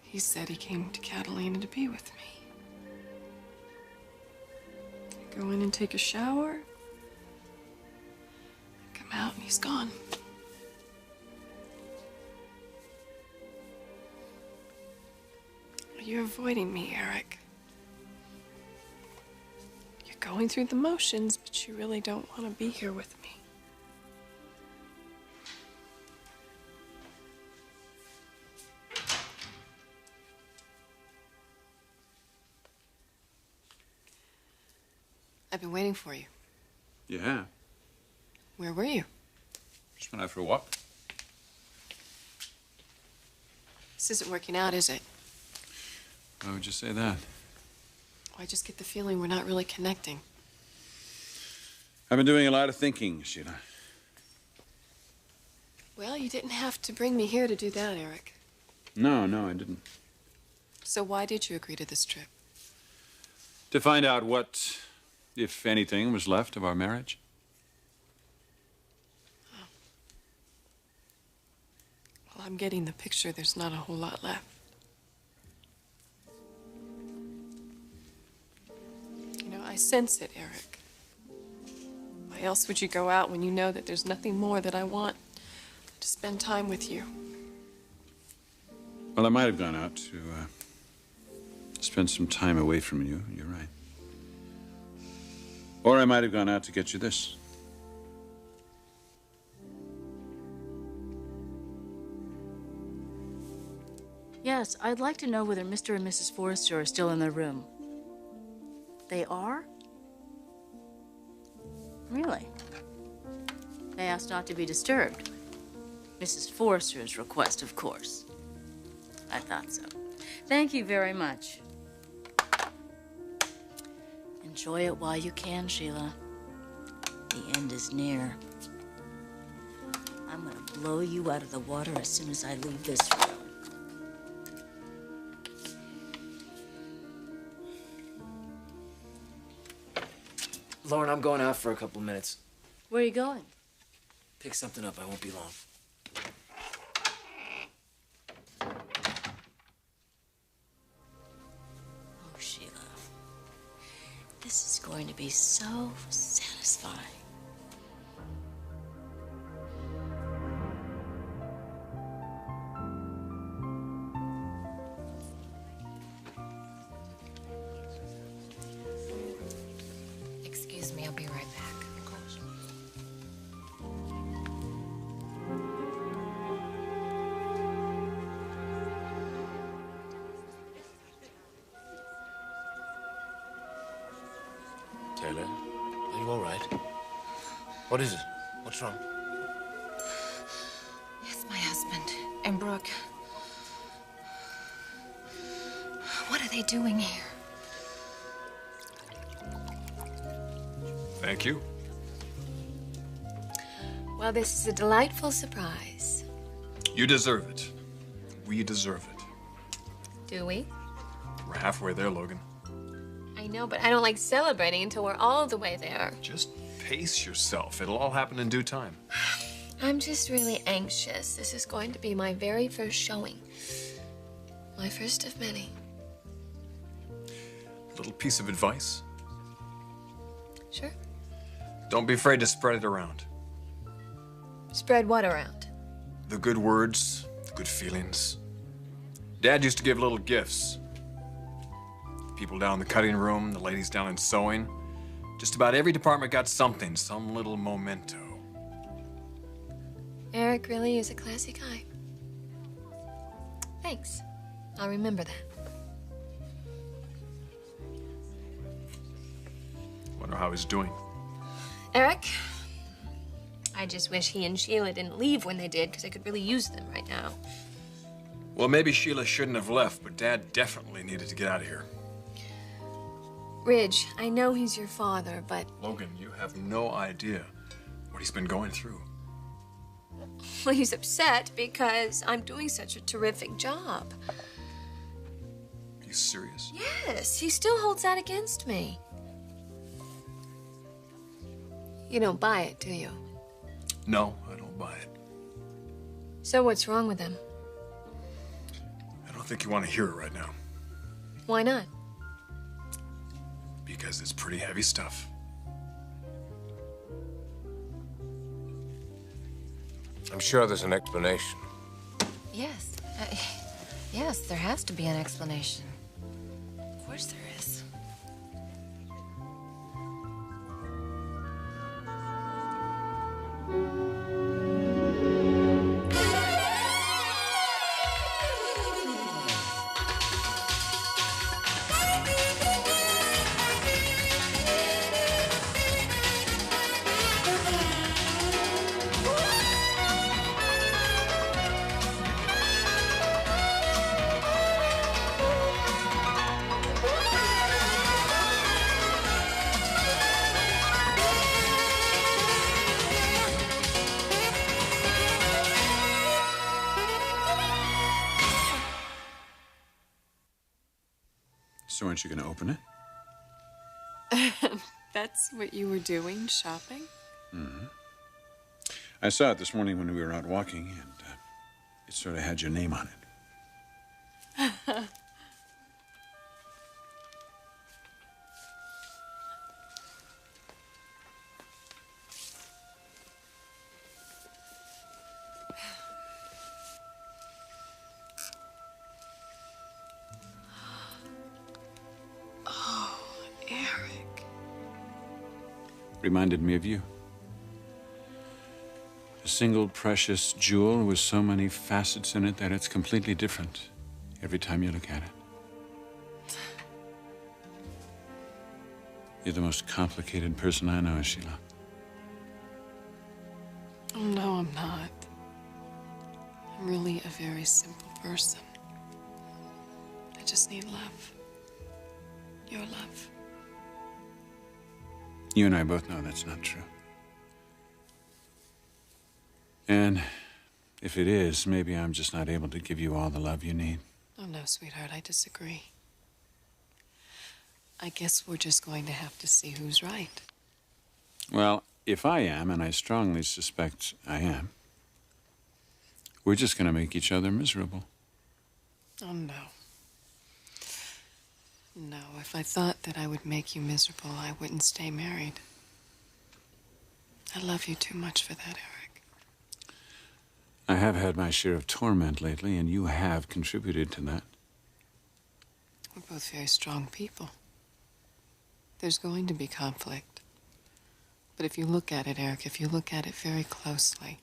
He said he came to Catalina to be with me. I go in and take a shower. I come out and he's gone. You're avoiding me, Eric. You're going through the motions, but you really don't want to be here with me. I've been waiting for you. You have? Where were you? Just went out for a walk. This isn't working out, is it? Why would you say that? I just get the feeling we're not really connecting. I've been doing a lot of thinking, Sheila. Well, you didn't have to bring me here to do that, Eric. No, I didn't. So why did you agree to this trip? To find out what, if anything, was left of our marriage. Oh. Well, I'm getting the picture. There's not a whole lot left. You know, I sense it, Eric. Why else would you go out when you know that there's nothing more that I want to spend time with you? Well, I might have gone out to spend some time away from you. You're right. Or I might have gone out to get you this. Yes, I'd like to know whether Mr. and Mrs. Forrester are still in their room. They are? Really? They asked not to be disturbed. Mrs. Forrester's request, of course. I thought so. Thank you very much. Enjoy it while you can, Sheila. The end is near. I'm gonna blow you out of the water as soon as I leave this room. Lauren, I'm going out for a couple minutes. Where are you going? Pick something up. I won't be long. Oh, Sheila. This is going to be so satisfying. Excuse me, I'll be right back. Of course. Taylor, are you all right? What is it? What's wrong? It's my husband and Brooke. What are they doing here? Thank you. Well, this is a delightful surprise. You deserve it. We deserve it. Do we? We're halfway there, Logan. I know, but I don't like celebrating until we're all the way there. Just pace yourself. It'll all happen in due time. I'm just really anxious. This is going to be my very first showing. My first of many. A little piece of advice. Sure. Don't be afraid to spread it around. Spread what around? The good words, the good feelings. Dad used to give little gifts. People down in the cutting room, the ladies down in sewing. Just about every department got something, some little memento. Eric really is a classy guy. Thanks. I'll remember that. Wonder how he's doing. Eric, I just wish he and Sheila didn't leave when they did, because I could really use them right now. Well, maybe Sheila shouldn't have left, but Dad definitely needed to get out of here. Ridge, I know he's your father, but... Logan, you have no idea what he's been going through. Well, he's upset because I'm doing such a terrific job. Are you serious? Yes, he still holds that against me. You don't buy it, do you? No, I don't buy it. So what's wrong with him? I don't don't think you want to hear it right now, Why not? because it's pretty heavy stuff. I'm sure there's an explanation. Yes. Yes, there has to be an explanation. Of course there is. So aren't you going to open it? That's what you were doing, shopping? I saw it this morning when we were out walking, and it sort of had your name on it. Eric. Reminded me of you. A single precious jewel with so many facets in it that it's completely different every time you look at it. You're the most complicated person I know, Sheila. Oh, no, I'm not. I'm really a very simple person. I just need love. Your love. You and I both know that's not true. And if it is, maybe I'm just not able to give you all the love you need. Oh, no, sweetheart, I disagree. I guess we're just going to have to see who's right. Well, if I am, and I strongly suspect I am, we're just going to make each other miserable. Oh, no. No, if I thought that I would make you miserable, I wouldn't stay married. I love you too much for that, Eric. I have had my share of torment lately, and you have contributed to that. We're both very strong people. There's going to be conflict. But if you look at it, Eric, if you look at it very closely,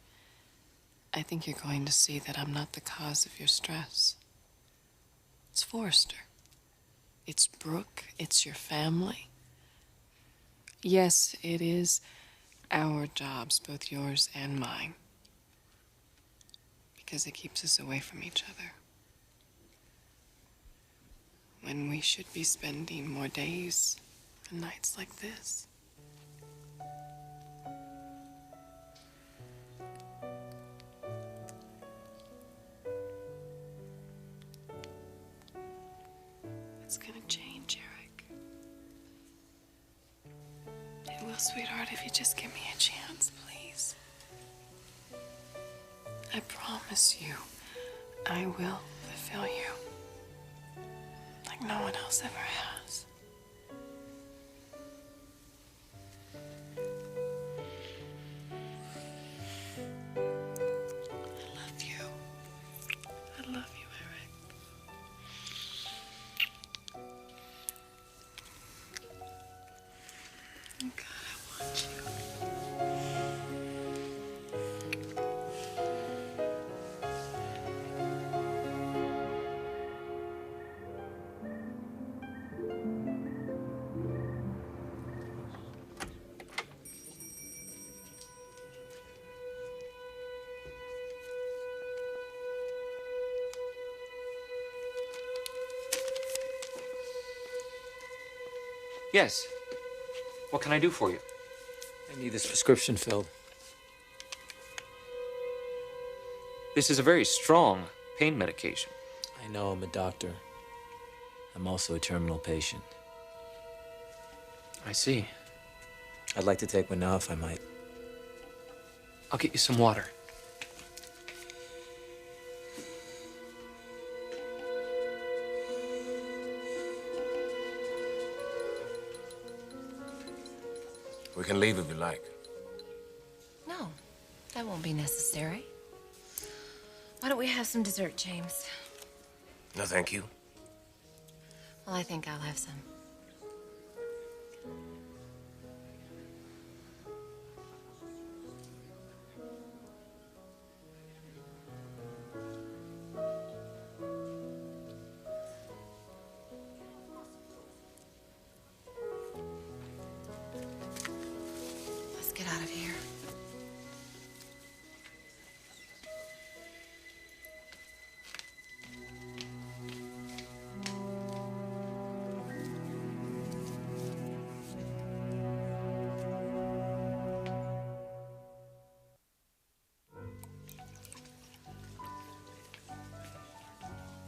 I think you're going to see that I'm not the cause of your stress. It's Forrester. It's Brooke. It's your family. Yes, it is our jobs, both yours and mine. Because it keeps us away from each other. When we should be spending more days and nights like this. It's gonna change, Eric. It will, sweetheart, if you just give me a chance, please. I promise you, I will fulfill you like no one else ever has. I love you. I love you, Eric. Oh, God, I want you. Yes. What can I do for you? I need this prescription filled. This is a very strong pain medication. I know I'm a doctor. I'm also a terminal patient. I see. I'd like to take one now if I might. I'll get you some water. We can leave if you like. No, that won't be necessary. Why don't we have some dessert, James? No, thank you. Well, I think I'll have some. Let's get out of here.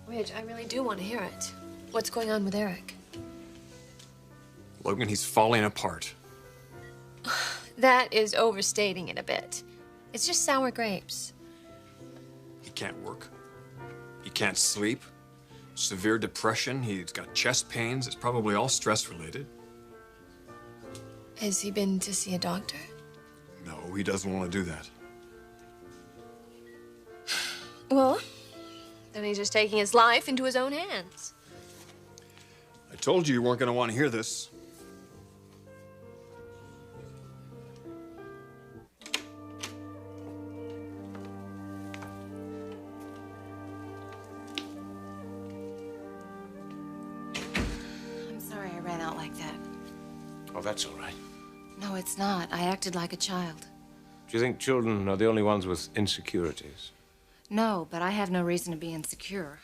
Ridge, I really do want to hear it. What's going on with Eric? Logan, he's falling apart. That is overstating it a bit. It's just sour grapes. He can't work. He can't sleep. Severe depression. He's got chest pains. It's probably all stress related. Has he been to see a doctor? No, he doesn't want to do that. Well, then he's just taking his life into his own hands. I told you weren't going to want to hear this. I'm sorry I ran out like that. Oh, that's all right. No, it's not. I acted like a child. Do you think children are the only ones with insecurities? No, but I have no reason to be insecure.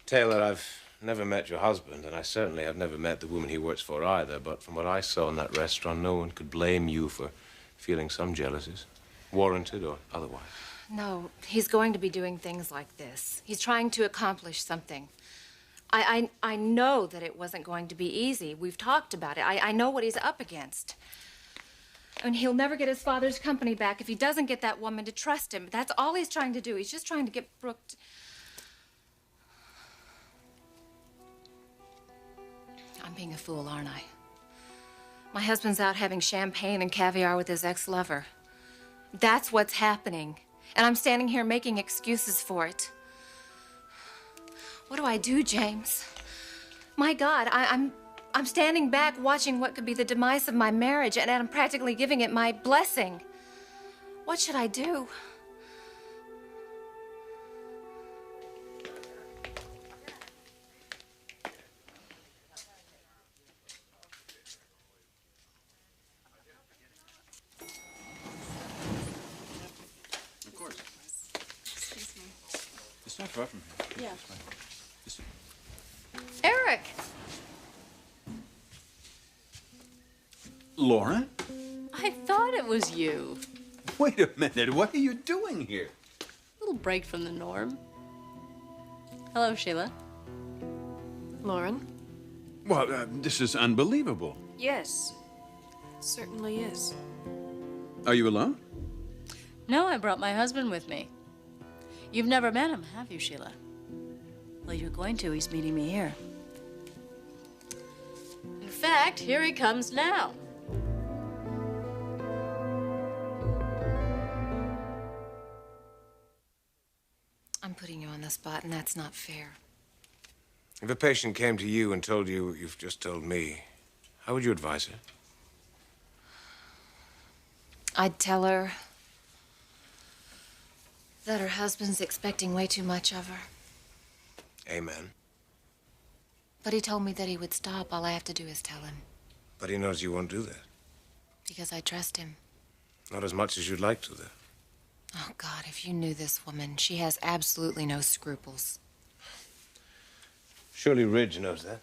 Taylor, I've never met your husband, and I certainly have never met the woman he works for either, but from what I saw in that restaurant, no one could blame you for feeling some jealousies, warranted or otherwise. No, he's going to be doing things like this. He's trying to accomplish something. I know that it wasn't going to be easy. We've talked about it. I know what he's up against. And he'll never get his father's company back if he doesn't get that woman to trust him. That's all he's trying to do. He's just trying to get Brooke to... I'm being a fool, aren't I? My husband's out having champagne and caviar with his ex-lover. That's what's happening. And I'm standing here making excuses for it. What do I do, James? My God, I'm standing back watching what could be the demise of my marriage, and I'm practically giving it my blessing. What should I do? Of course. Excuse me. It's not far from here. Yeah. This way. Eric! Lauren? I thought it was you. Wait a minute. What are you doing here? Little break from the norm. Hello, Sheila. Lauren? Well, this is unbelievable. Yes, certainly is. Are you alone? No, I brought my husband with me. You've never met him, have you, Sheila? Well, you're going to. He's meeting me here. In fact, here he comes now. I'm putting you on the spot, and that's not fair. If a patient came to you and told you what you've just told me, how would you advise her? I'd tell her that her husband's expecting way too much of her. Amen. But he told me that he would stop. All I have to do is tell him. But he knows you won't do that. Because I trust him. Not as much as you'd like to, though. Oh, God, if you knew this woman, she has absolutely no scruples. Surely Ridge knows that.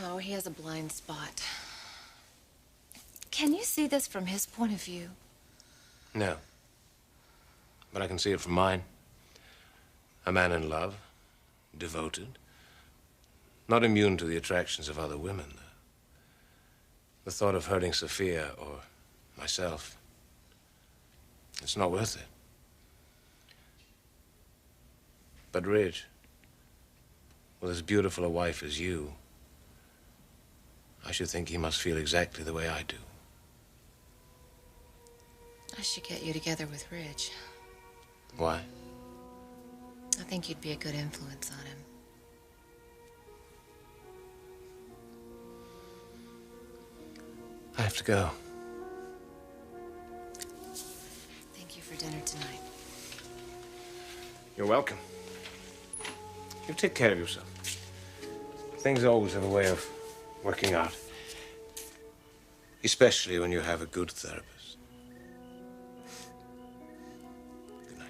No, he has a blind spot. Can you see this from his point of view? No. But I can see it from mine. A man in love, devoted, not immune to the attractions of other women. The thought of hurting Sophia or myself, it's not worth it. But Ridge, with as beautiful a wife as you, I should think he must feel exactly the way I do. I should get you together with Ridge. Why? I think you'd be a good influence on him. I have to go. Thank you for dinner tonight. You're welcome. You take care of yourself. Things always have a way of working out. Especially when you have a good therapist. Good night.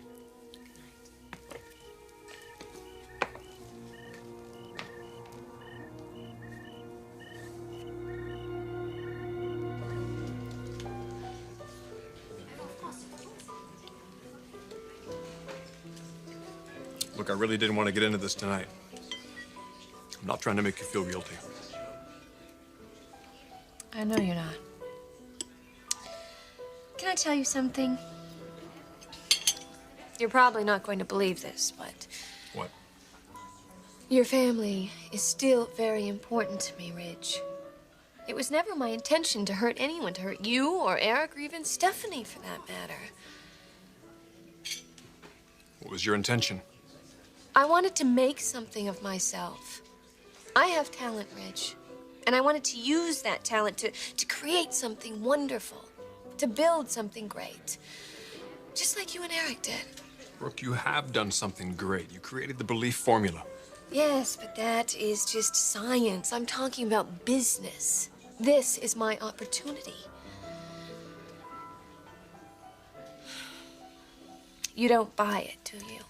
Look, I really didn't want to get into this tonight. I'm not trying to make you feel guilty. I know you're not. Can I tell you something? You're probably not going to believe this, but... What? Your family is still very important to me, Ridge. It was never my intention to hurt anyone, to hurt you or Eric or even Stephanie, for that matter. What was your intention? I wanted to make something of myself. I have talent, Ridge. And I wanted to use that talent to create something wonderful, to build something great. Just like you and Eric did. Brooke, you have done something great. You created the belief formula. Yes, but that is just science. I'm talking about business. This is my opportunity. You don't buy it, do you?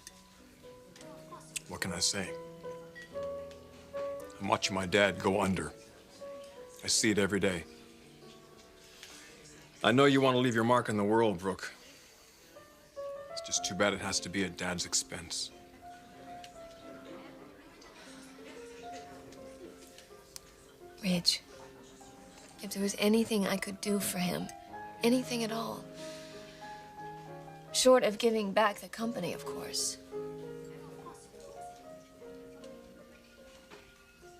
What can I say? I'm watching my dad go under. I see it every day. I know you want to leave your mark on the world, Brooke. It's just too bad it has to be at Dad's expense. Ridge, if there was anything I could do for him, anything at all, short of giving back the company, of course.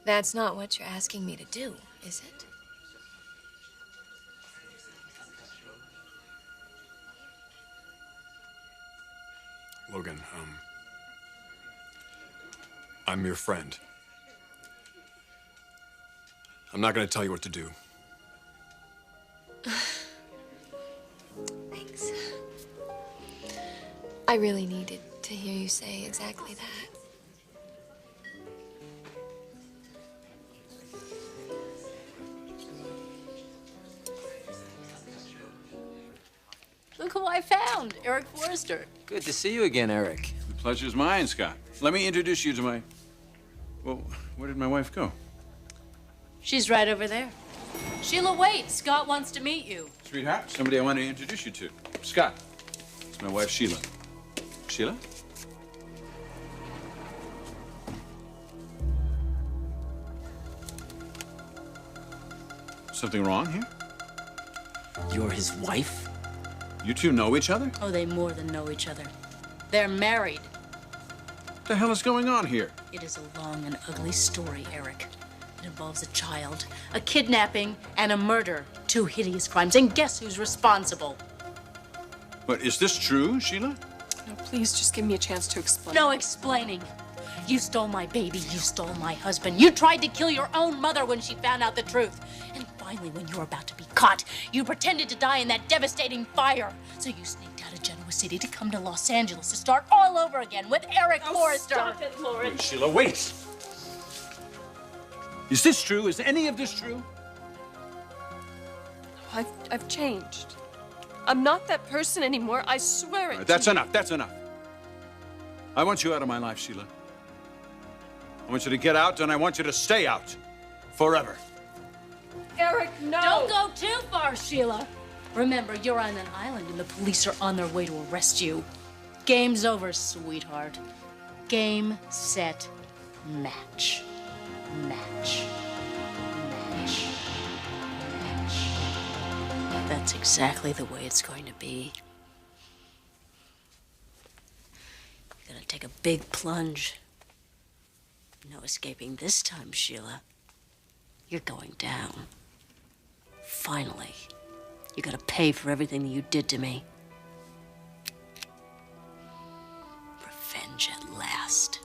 That's not what you're asking me to do, is it? Logan, I'm your friend. I'm not going to tell you what to do. Thanks. I really needed to hear you say exactly that. Look who I found, Eric Forrester. Good to see you again, Eric. The pleasure's mine, Scott. Let me introduce you to my... Well, where did my wife go? She's right over there. Sheila, wait. Scott wants to meet you. Sweetheart, somebody I want to introduce you to. Scott. It's my wife, Sheila. Sheila? Something wrong here? You're his wife? You two know each other? Oh, they more than know each other. They're married. What the hell is going on here? It is a long and ugly story, Eric. It involves a child, a kidnapping, and a murder. 2 hideous crimes. And guess who's responsible? But is this true, Sheila? No, please just give me a chance to explain. No explaining. You stole my baby. You stole my husband. You tried to kill your own mother when she found out the truth. And finally, when you were about to be caught, you pretended to die in that devastating fire. So you sneaked out of Genoa City to come to Los Angeles to start all over again with Eric Forrester. Stop it, Lauren. Wait, Sheila, wait! Is this true? Is any of this true? I've changed. I'm not that person anymore. I swear it. All right, that's enough. That's enough. I want you out of my life, Sheila. I want you to get out, and I want you to stay out. Forever. Eric, no! Don't go too far, Sheila. Remember, you're on an island and the police are on their way to arrest you. Game's over, sweetheart. Game, set, match. Match. Match. Match. That's exactly the way it's going to be. You're gonna take a big plunge. No escaping this time, Sheila. You're going down. Finally. You gotta pay for everything that you did to me. Revenge at last.